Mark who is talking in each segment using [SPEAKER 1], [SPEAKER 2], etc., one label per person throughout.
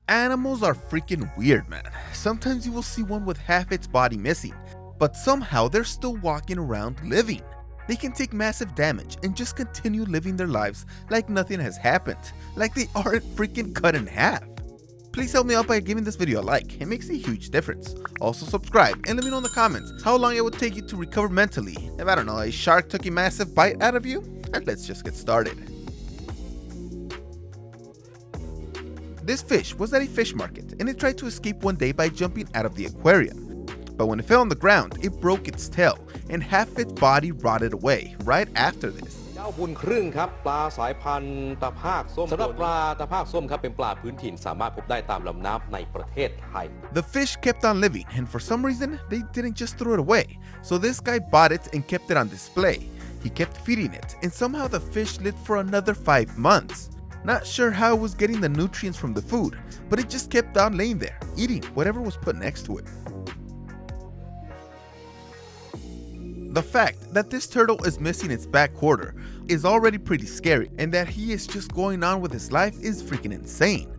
[SPEAKER 1] Animals are freaking weird, man. Sometimes you will see one with half its body missing, but somehow they're still walking around living. They can take massive damage and just continue living their lives like nothing has happened, like they aren't freaking cut in half. Please help me out by giving this video a like, it makes a huge difference. Also subscribe and let me know in the comments how long it would take you to recover mentally if, I don't know, a shark took a massive bite out of you. And let's just get started. This fish was at a fish market and it tried to escape one day by jumping out of the aquarium. But when it fell on the ground, it broke its tail and half its body rotted away right after this.
[SPEAKER 2] เจ้าบุญครึ่งครับปลาสายพันธุ์ตะภาคส้มสำหรับปลาตะภาคส้มครับเป็นปลาพื้นถิ่นสามารถพบได้ตามลำน้ำในประเทศไทย
[SPEAKER 1] The fish kept on living and for some reason they didn't just throw it away. So this guy bought it and kept it on display. He kept feeding it and somehow the fish lived for another 5 months. Not sure how it was getting the nutrients from the food, but it just kept on laying there, eating whatever was put next to it. The fact that this turtle is missing its back quarter is already pretty scary, and that he is just going on with his life is freaking insane.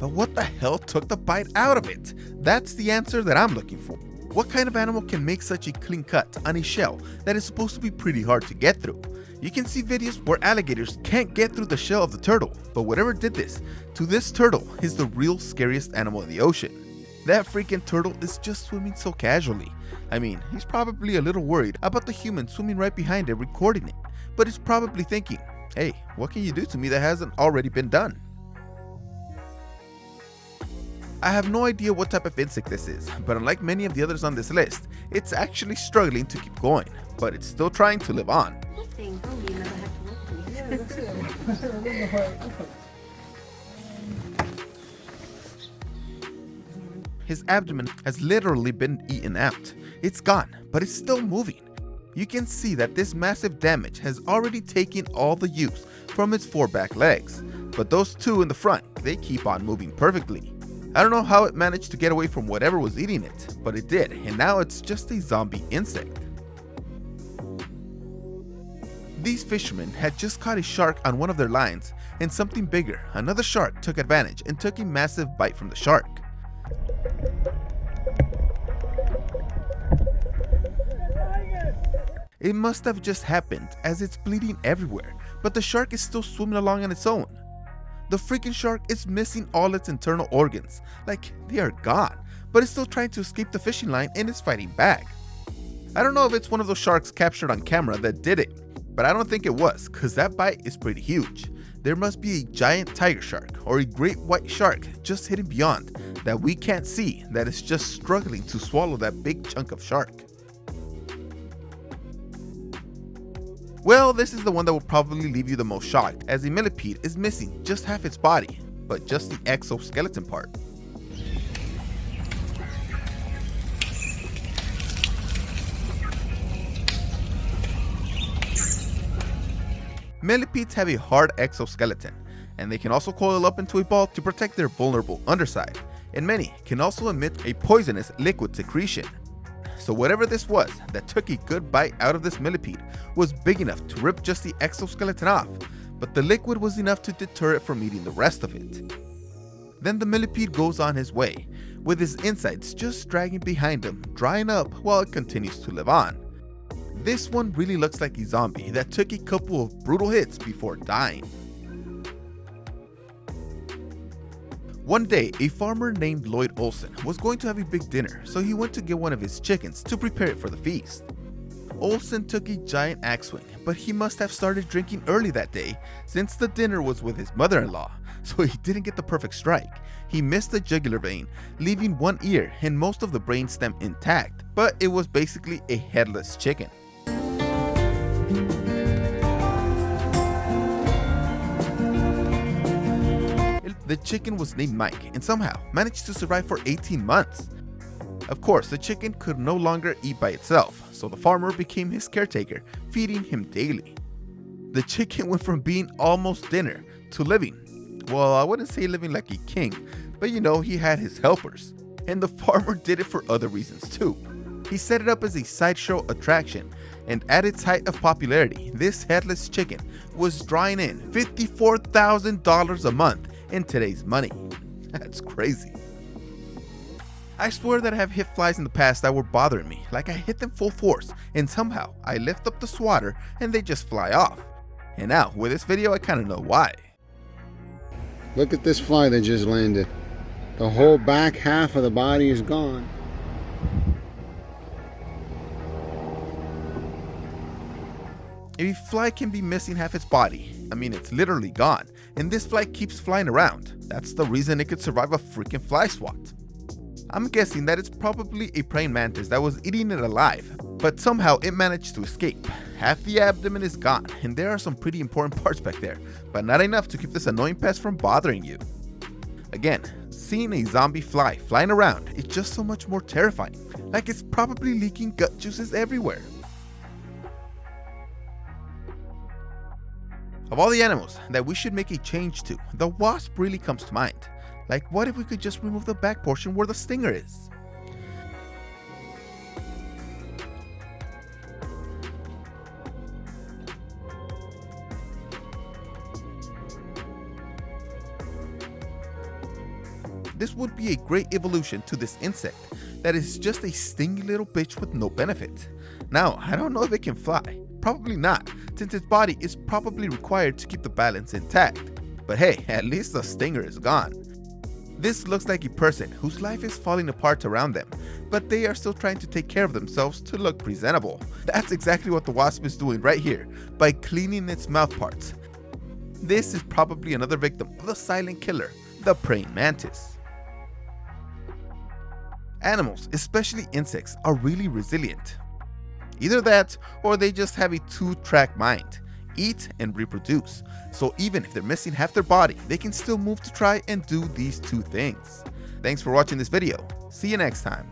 [SPEAKER 1] But what the hell took the bite out of it? That's the answer that I'm looking for. What kind of animal can make such a clean cut on a shell that is supposed to be pretty hard to get through? You can see videos where alligators can't get through the shell of the turtle, but whatever did this to this turtle is the real scariest animal in the ocean. That freaking turtle is just swimming so casually. I mean, he's probably a little worried about the human swimming right behind it recording it, but he's probably thinking, hey, what can you do to me that hasn't already been done? I have no idea what type of insect this is, but unlike many of the others on this list, it's actually struggling to keep going, but it's still trying to live on. His abdomen has literally been eaten out. It's gone, but it's still moving. You can see that this massive damage has already taken all the use from its 4 back legs, but those 2 in the front, they keep on moving perfectly. I don't know how it managed to get away from whatever was eating it, but it did, and now it's just a zombie insect. These fishermen had just caught a shark on one of their lines, and something bigger, another shark, took advantage and took a massive bite from the shark. It must have just happened as it's bleeding everywhere, but the shark is still swimming along on its own. The freaking shark is missing all its internal organs, like they are gone, but it's still trying to escape the fishing line and is fighting back. I don't know if it's one of those sharks captured on camera that did it, but I don't think it was, cause that bite is pretty huge. There must be a giant tiger shark or a great white shark just hidden beyond that we can't see, that is just struggling to swallow that big chunk of shark. Well, this is the one that will probably leave you the most shocked, as the millipede is missing just half its body, but just the exoskeleton part. Millipedes have a hard exoskeleton, and they can also coil up into a ball to protect their vulnerable underside, and many can also emit a poisonous liquid secretion. So whatever this was that took a good bite out of this millipede was big enough to rip just the exoskeleton off, but the liquid was enough to deter it from eating the rest of it. Then the millipede goes on his way, with his insides just dragging behind him, drying up while it continues to live on. This one really looks like a zombie that took a couple of brutal hits before dying. One day, a farmer named Lloyd Olson was going to have a big dinner, so he went to get one of his chickens to prepare it for the feast. Olson took a giant axe swing, but he must have started drinking early that day since the dinner was with his mother-in-law, so he didn't get the perfect strike. He missed the jugular vein, leaving one ear and most of the brainstem intact, but it was basically a headless chicken. The chicken was named Mike and somehow managed to survive for 18 months. Of course, the chicken could no longer eat by itself, so the farmer became his caretaker, feeding him daily. The chicken went from being almost dinner to living, well, I wouldn't say living like a king, but you know, he had his helpers. And the farmer did it for other reasons too. He set it up as a sideshow attraction, and at its height of popularity, this headless chicken was drawing in $54,000 a month in today's money. That's crazy. I swear that I have hit flies in the past that were bothering me, like I hit them full force and somehow I lift up the swatter and they just fly off. And now with this video I kinda know why.
[SPEAKER 3] Look at this fly that just landed. The whole back half of the body is gone.
[SPEAKER 1] If a fly can be missing half its body, I mean it's literally gone, and this fly keeps flying around, that's the reason it could survive a freaking fly swat. I'm guessing that it's probably a praying mantis that was eating it alive, but somehow it managed to escape. Half the abdomen is gone, and there are some pretty important parts back there, but not enough to keep this annoying pest from bothering you. Again, seeing a zombie fly flying around is just so much more terrifying, like it's probably leaking gut juices everywhere. Of all the animals that we should make a change to, the wasp really comes to mind. Like, what if we could just remove the back portion where the stinger is? This would be a great evolution to this insect that is just a stingy little bitch with no benefit. Now, I don't know if it can fly. Probably not, since its body is probably required to keep the balance intact. But hey, at least the stinger is gone. This looks like a person whose life is falling apart around them, but they are still trying to take care of themselves to look presentable. That's exactly what the wasp is doing right here, by cleaning its mouth parts. This is probably another victim of the silent killer, the praying mantis. Animals, especially insects, are really resilient. Either that, or they just have a two-track mind. Eat and reproduce. So even if they're missing half their body, they can still move to try and do these two things. Thanks for watching this video. See you next time.